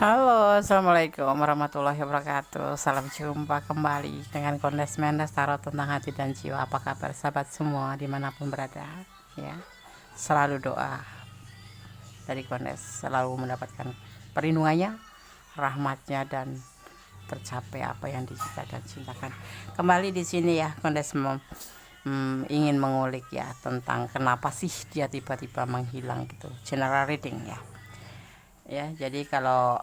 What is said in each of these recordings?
Halo, assalamualaikum warahmatullahi wabarakatuh. Salam jumpa kembali dengan Kondes Mendes Tarot tentang hati dan jiwa. Apa kabar sahabat semua dimanapun berada? Ya, selalu doa dari Kondes selalu mendapatkan perlindungannya, rahmatnya, dan tercapai apa yang dicita dan cintakan. Kembali di sini ya, Kondes ingin mengulik ya tentang kenapa sih dia tiba-tiba menghilang gitu. General reading ya. Ya, jadi kalau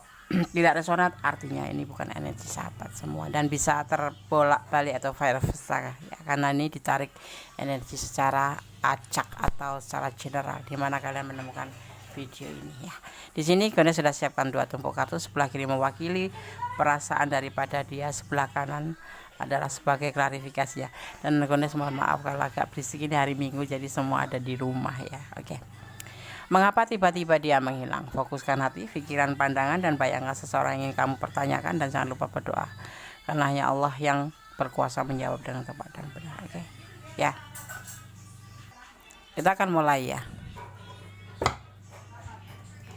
tidak resonan artinya ini bukan energi sahabat semua dan bisa terbolak-balik atau vice versa ya, karena ini ditarik energi secara acak atau secara general di mana kalian menemukan video ini ya. Di sini kalian sudah siapkan 2 tumpuk kartu, sebelah kiri mewakili perasaan daripada dia, sebelah kanan adalah sebagai klarifikasi ya. Dan kalian mohon maaf kalau agak berisik, ini hari Minggu jadi semua ada di rumah ya. Oke. Mengapa tiba-tiba dia menghilang? Fokuskan hati, pikiran, pandangan, dan bayangkan seseorang yang ingin kamu pertanyakan, dan jangan lupa berdoa. Karena hanya Allah yang berkuasa menjawab dengan tepat dan benar. Oke. Ya. Kita akan mulai ya.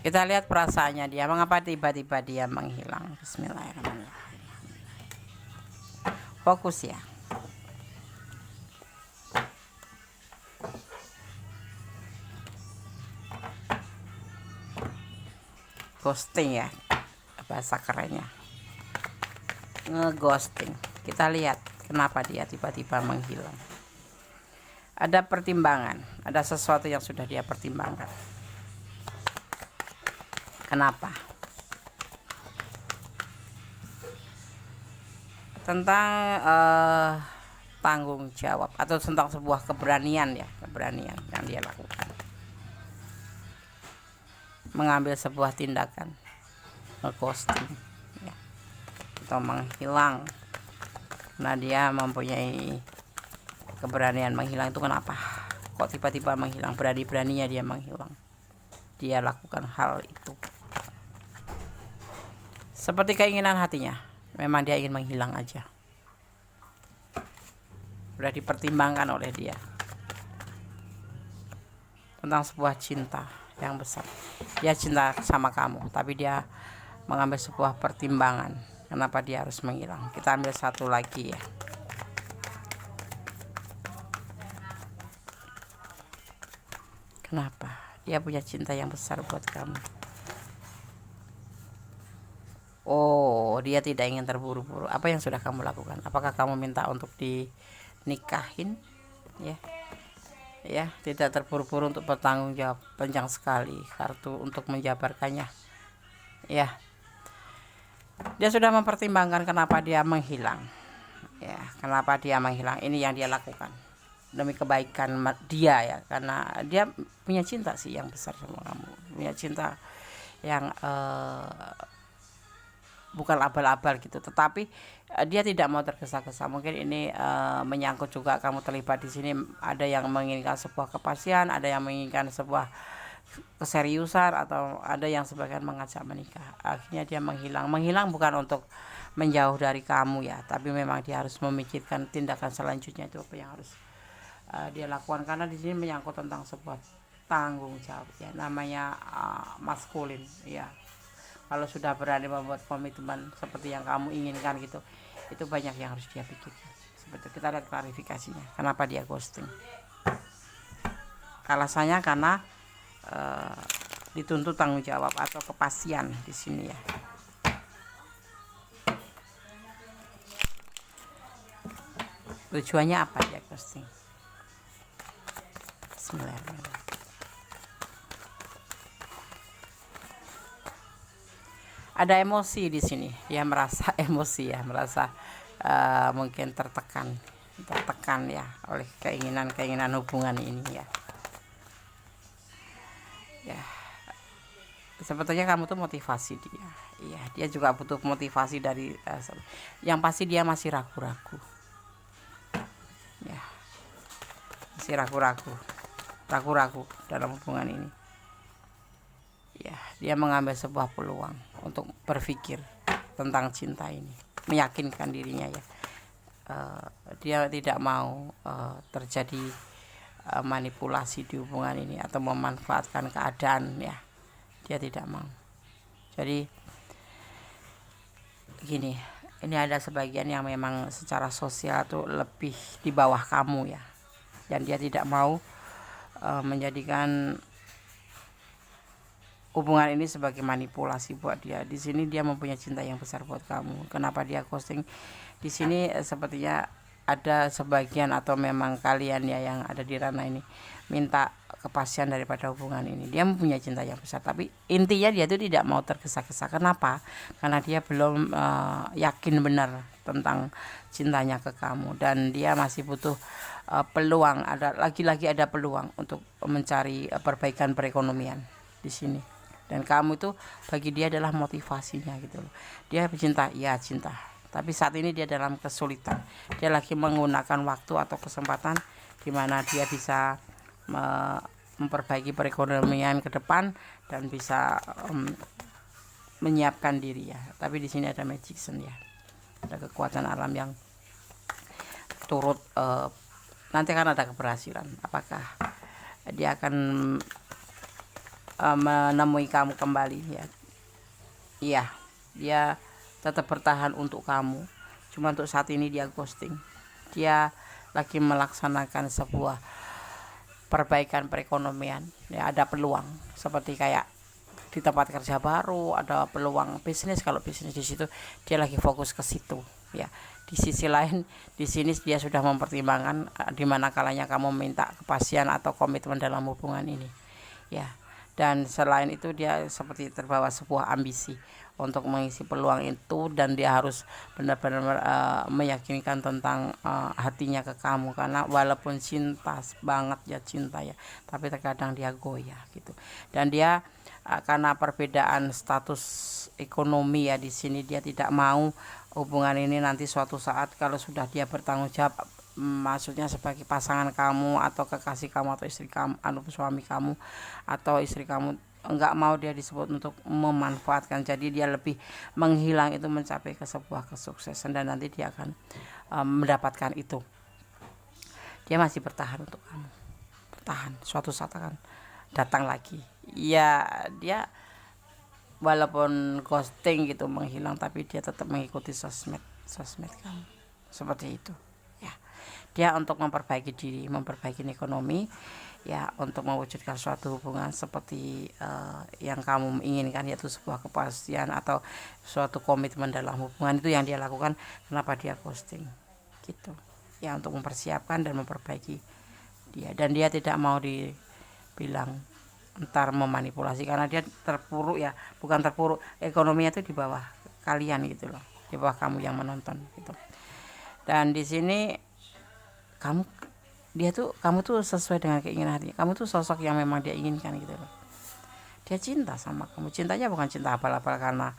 Kita lihat perasaannya dia. Mengapa tiba-tiba dia menghilang? Bismillahirrahmanirrahim. Fokus ya. Ghosting ya, bahasa kerennya, ngeghosting. Kita lihat kenapa dia tiba-tiba menghilang. Ada pertimbangan, ada sesuatu yang sudah dia pertimbangkan. Kenapa? Tentang tanggung jawab atau tentang sebuah keberanian ya, keberanian yang dia lakukan, mengambil sebuah tindakan ngeghosting ya, atau menghilang. Nah, dia mempunyai keberanian menghilang. Itu kenapa kok tiba-tiba menghilang? Berani-beraninya dia menghilang, dia lakukan hal itu seperti keinginan hatinya. Memang dia ingin menghilang aja, sudah dipertimbangkan oleh dia tentang sebuah cinta yang besar. Dia cinta sama kamu, tapi dia mengambil sebuah pertimbangan kenapa dia harus menghilang. Kita ambil satu lagi ya. Kenapa? Dia punya cinta yang besar buat kamu. Oh, dia tidak ingin terburu-buru. Apa yang sudah kamu lakukan? Apakah kamu minta untuk dinikahin? Ya. Ya, tidak terburu-buru untuk bertanggung jawab. Panjang sekali kartu untuk menjabarkannya. Ya. Dia sudah mempertimbangkan kenapa dia menghilang. Ya, kenapa dia menghilang? Ini yang dia lakukan demi kebaikan dia ya, karena dia punya cinta sih yang besar sama kamu. Punya cinta yang bukan abal-abal gitu, tetapi dia tidak mau tergesa-gesa. Mungkin ini menyangkut juga kamu terlibat di sini. Ada yang menginginkan sebuah kepastian, ada yang menginginkan sebuah keseriusan, atau ada yang sebagian mengajak menikah. Akhirnya dia menghilang. Menghilang bukan untuk menjauh dari kamu ya, tapi memang dia harus memikirkan tindakan selanjutnya itu apa yang harus dia lakukan, karena di sini menyangkut tentang sebuah tanggung jawab ya, namanya maskulin ya. Kalau sudah berani membuat komitmen seperti yang kamu inginkan gitu, itu banyak yang harus dia pikirkan. Seperti kita lihat klarifikasinya, kenapa dia ghosting. Alasannya karena dituntut tanggung jawab atau kepastian di sini ya. Tujuannya apa dia ghosting? Bismillahirrahmanirrahim. Ada emosi di sini. Dia merasa emosi ya, merasa mungkin tertekan ya oleh keinginan hubungan ini ya. Ya, sebetulnya kamu tuh motivasi dia. Iya, dia juga butuh motivasi dari yang pasti dia masih ragu-ragu. Ya, masih ragu-ragu dalam hubungan ini. Ya, dia mengambil sebuah peluang untuk berpikir tentang cinta ini, meyakinkan dirinya ya. Dia tidak mau terjadi manipulasi di hubungan ini atau memanfaatkan keadaan ya. Dia tidak mau. Jadi gini, ini ada sebagian yang memang secara sosial tuh lebih di bawah kamu ya, dan dia tidak mau menjadikan hubungan ini sebagai manipulasi buat dia. Di sini dia mempunyai cinta yang besar buat kamu. Kenapa dia ghosting? Di sini sepertinya ada sebagian atau memang kalian ya yang ada di ranah ini minta kepastian daripada hubungan ini. Dia mempunyai cinta yang besar, tapi intinya dia itu tidak mau tergesa-gesa. Kenapa? Karena dia belum yakin benar tentang cintanya ke kamu, dan dia masih butuh peluang. Ada lagi-lagi ada peluang untuk mencari perbaikan perekonomian di sini. Dan kamu itu bagi dia adalah motivasinya gitu loh. Dia cinta, ya cinta, tapi saat ini dia dalam kesulitan. Dia lagi menggunakan waktu atau kesempatan di mana dia bisa memperbaiki perekonomian ke depan dan bisa menyiapkan diri ya. Tapi di sini ada magician ya, ada kekuatan alam yang turut nanti akan ada keberhasilan. Apakah dia akan menemui kamu kembali ya? Iya, dia tetap bertahan untuk kamu, cuma untuk saat ini dia ghosting. Dia lagi melaksanakan sebuah perbaikan perekonomian ya, ada peluang seperti kayak di tempat kerja baru, ada peluang bisnis. Kalau bisnis di situ dia lagi fokus ke situ ya. Di sisi lain di sini dia sudah mempertimbangkan di mana kalanya kamu minta kepastian atau komitmen dalam hubungan ini ya. Dan selain itu dia seperti terbawa sebuah ambisi untuk mengisi peluang itu, dan dia harus benar-benar meyakinkan tentang hatinya ke kamu. Karena walaupun cinta banget ya, cinta ya, tapi terkadang dia goyah gitu. Dan dia karena perbedaan status ekonomi ya, di sini dia tidak mau hubungan ini nanti suatu saat kalau sudah dia bertanggung jawab, maksudnya sebagai pasangan kamu atau kekasih kamu atau istri kamu atau suami kamu atau istri kamu, enggak mau dia disebut untuk memanfaatkan. Jadi dia lebih menghilang itu mencapai ke sebuah kesuksesan, dan nanti dia akan mendapatkan itu. Dia masih bertahan untuk kamu, bertahan, suatu saat akan datang lagi ya. Dia walaupun ghosting gitu, menghilang, tapi dia tetap mengikuti sosmed kamu seperti itu ya. Dia untuk memperbaiki diri, memperbaiki ekonomi ya, untuk mewujudkan suatu hubungan seperti yang kamu inginkan, yaitu sebuah kepastian atau suatu komitmen dalam hubungan. Itu yang dia lakukan. Kenapa dia ghosting gitu ya, untuk mempersiapkan dan memperbaiki dia. Dan dia tidak mau dibilang ntar memanipulasi, karena dia terpuruk ya, bukan terpuruk, ekonominya itu di bawah kalian gitu loh, di bawah kamu yang menonton gitu. Dan di sini kamu tuh sesuai dengan keinginan hatinya. Kamu tuh sosok yang memang dia inginkan gitu loh. Dia cinta sama kamu. Cintanya bukan cinta abal-abal karena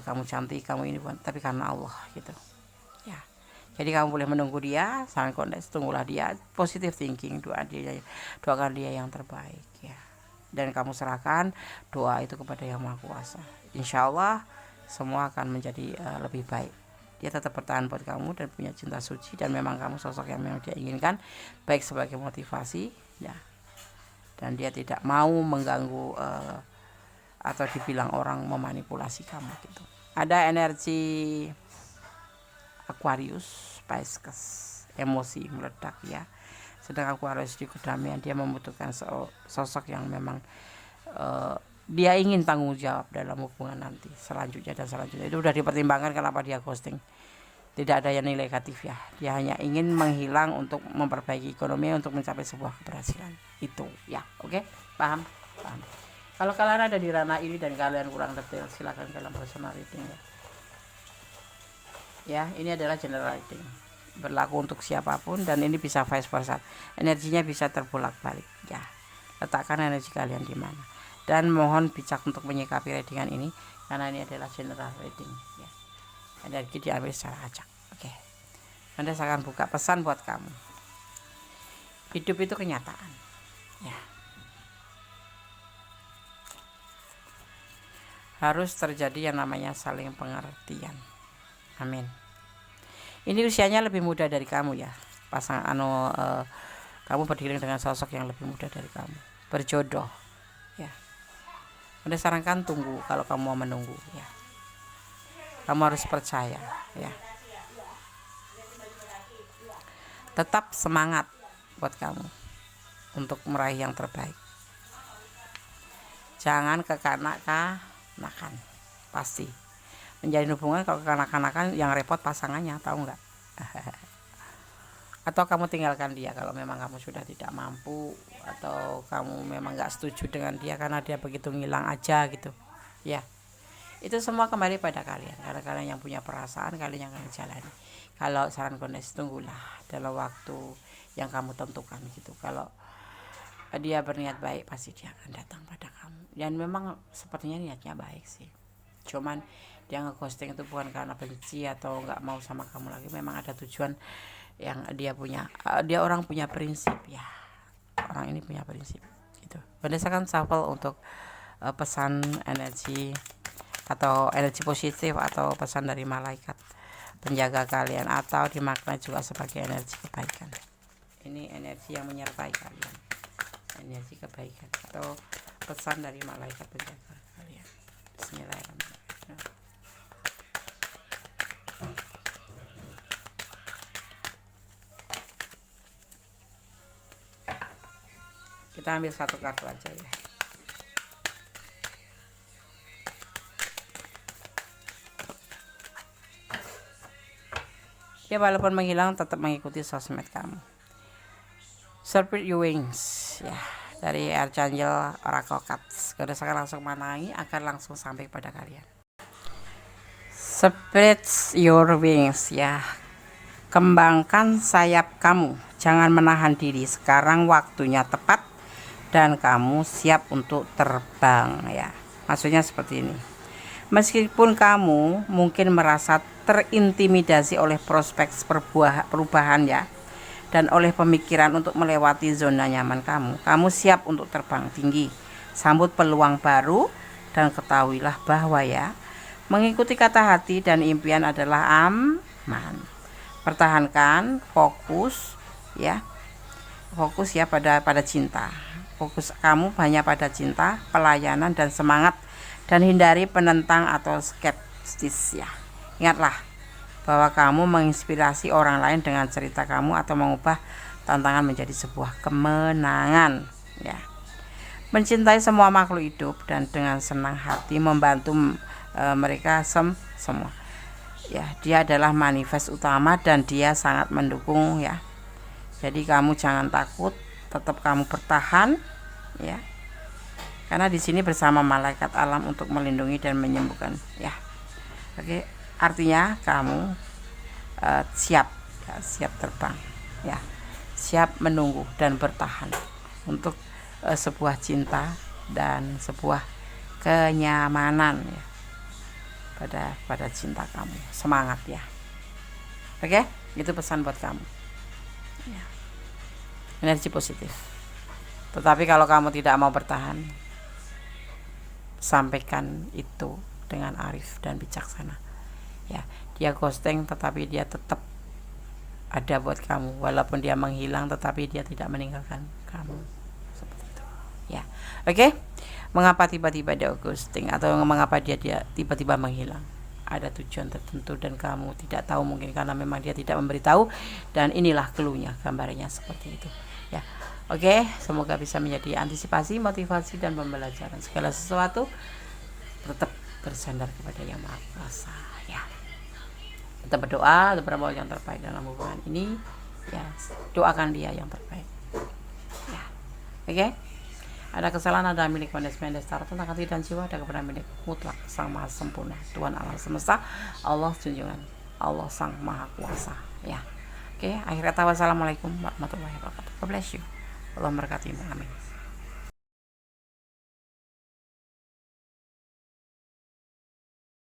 kamu cantik, kamu ini, bukan, tapi karena Allah gitu ya. Jadi kamu boleh menunggu dia, sangat kondes, tunggulah dia, positive thinking, doakan dia yang terbaik ya. Dan kamu serahkan doa itu kepada Yang Maha Kuasa. Insya Allah semua akan menjadi lebih baik. Dia tetap bertahan buat kamu dan punya cinta suci, dan memang kamu sosok yang memang dia inginkan, baik sebagai motivasi ya. Dan dia tidak mau mengganggu atau dibilang orang memanipulasi kamu gitu. Ada energi Aquarius, Pisces, emosi meledak ya. Sedang Aquarius di kedamaian, dia membutuhkan sosok yang memang dia ingin tanggung jawab dalam hubungan nanti selanjutnya dan selanjutnya. Itu sudah dipertimbangkan kenapa dia ghosting. Tidak ada yang negatif ya. Dia hanya ingin menghilang untuk memperbaiki ekonomi, untuk mencapai sebuah keberhasilan. Itu ya. Oke? Paham? Paham. Kalau kalian ada di ranah ini dan kalian kurang detail, silakan dalam personal reading ya. Ya, ini adalah general reading. Berlaku untuk siapapun, dan ini bisa vice versa. Energinya bisa terbolak-balik ya. Letakkan energi kalian di mana. Dan mohon bijak untuk menyikapi readingan ini, karena ini adalah general reading ya. Energi diambil secara acak. Oke. Anda akan buka pesan buat kamu. Hidup itu kenyataan ya. Harus terjadi yang namanya saling pengertian. Amin. Ini usianya lebih muda dari kamu ya. Kamu berdiri dengan sosok yang lebih muda dari kamu. Berjodoh ya. Anda sarankan tunggu kalau kamu mau menunggu ya. Kamu harus percaya, ya. Tetap semangat buat kamu untuk meraih yang terbaik. Jangan kekanak-kanakan. Pasti menjalin hubungan kalau kekanak-kanakan yang repot pasangannya, tahu nggak? Atau kamu tinggalkan dia kalau memang kamu sudah tidak mampu, atau kamu memang nggak setuju dengan dia karena dia begitu ngilang aja gitu, ya. Itu semua kembali pada kalian, karena kalian yang punya perasaan, kalian yang akan jalani. Kalau saran kondisi, tunggulah dalam waktu yang kamu tentukan gitu. Kalau dia berniat baik, pasti dia akan datang pada kamu. Dan memang sepertinya niatnya baik sih, cuman dia ngeghosting itu bukan karena benci atau nggak mau sama kamu lagi. Memang ada tujuan yang dia punya. Dia orang punya prinsip, ya. Orang ini punya prinsip gitu. Berdasarkan shuffle untuk pesan energi atau energi positif atau pesan dari malaikat penjaga kalian, atau dimaknai juga sebagai energi kebaikan. Ini energi yang menyertai kalian, energi kebaikan atau pesan dari malaikat penjaga kalian. Bismillahirrahmanirrahim. Kita ambil satu kartu aja, ya. Dia walaupun menghilang tetap mengikuti sosmed kamu. Spread your wings, ya, dari Archangel Oracle Cards. Berdasarkan langsung manai akan langsung sampai pada kalian. Spread your wings, ya. Kembangkan sayap kamu. Jangan menahan diri. Sekarang waktunya tepat dan kamu siap untuk terbang, ya. Maksudnya seperti ini. Meskipun kamu mungkin merasa terintimidasi oleh prospek perubahan, ya, dan oleh pemikiran untuk melewati zona nyaman kamu siap untuk terbang tinggi. Sambut peluang baru dan ketahuilah bahwa, ya, mengikuti kata hati dan impian adalah aman. Pertahankan fokus, ya. Fokus, ya, pada cinta. Fokus kamu hanya pada cinta, pelayanan dan semangat, dan hindari penentang atau skeptis, ya. Ingatlah bahwa kamu menginspirasi orang lain dengan cerita kamu atau mengubah tantangan menjadi sebuah kemenangan, ya. Mencintai semua makhluk hidup dan dengan senang hati membantu mereka semua, ya. Dia adalah manifest utama dan dia sangat mendukung, ya. Jadi kamu jangan takut, tetap kamu bertahan, ya. Karena di sini bersama malaikat alam untuk melindungi dan menyembuhkan, ya. Oke, artinya kamu siap, ya, siap terbang, ya. Siap menunggu dan bertahan untuk sebuah cinta dan sebuah kenyamanan, ya, pada cinta kamu. Semangat, ya. Oke, itu pesan buat kamu, ya. Energi positif. Tetapi kalau kamu tidak mau bertahan, sampaikan itu dengan arif dan bijaksana, ya. Dia ghosting tetapi dia tetap ada buat kamu. Walaupun dia menghilang tetapi dia tidak meninggalkan kamu, seperti itu, ya. Oke. Mengapa tiba-tiba dia ghosting atau mengapa dia tiba-tiba menghilang? Ada tujuan tertentu dan kamu tidak tahu, mungkin karena memang dia tidak memberitahu, dan inilah clue-nya, gambarnya seperti itu, ya. Oke, semoga bisa menjadi antisipasi, motivasi, dan pembelajaran. Segala sesuatu tetap bersandar kepada Yang Maha Kuasa, ya. Kita berdoa beberapa yang terbaik dalam hubungan ini, ya. Doakan dia yang terbaik, ya. Oke. Ada kesalahan, ada milik Mendes Tarot tentang hati dan jiwa, ada kepada milik mutlak Sang Maha Sempurna, Tuhan alam semesta, Allah junjungan, Allah Sang Maha Kuasa, ya. Oke, akhir kata wassalamualaikum warahmatullahi wabarakatuh. God bless you. Allah memberkati. Amin.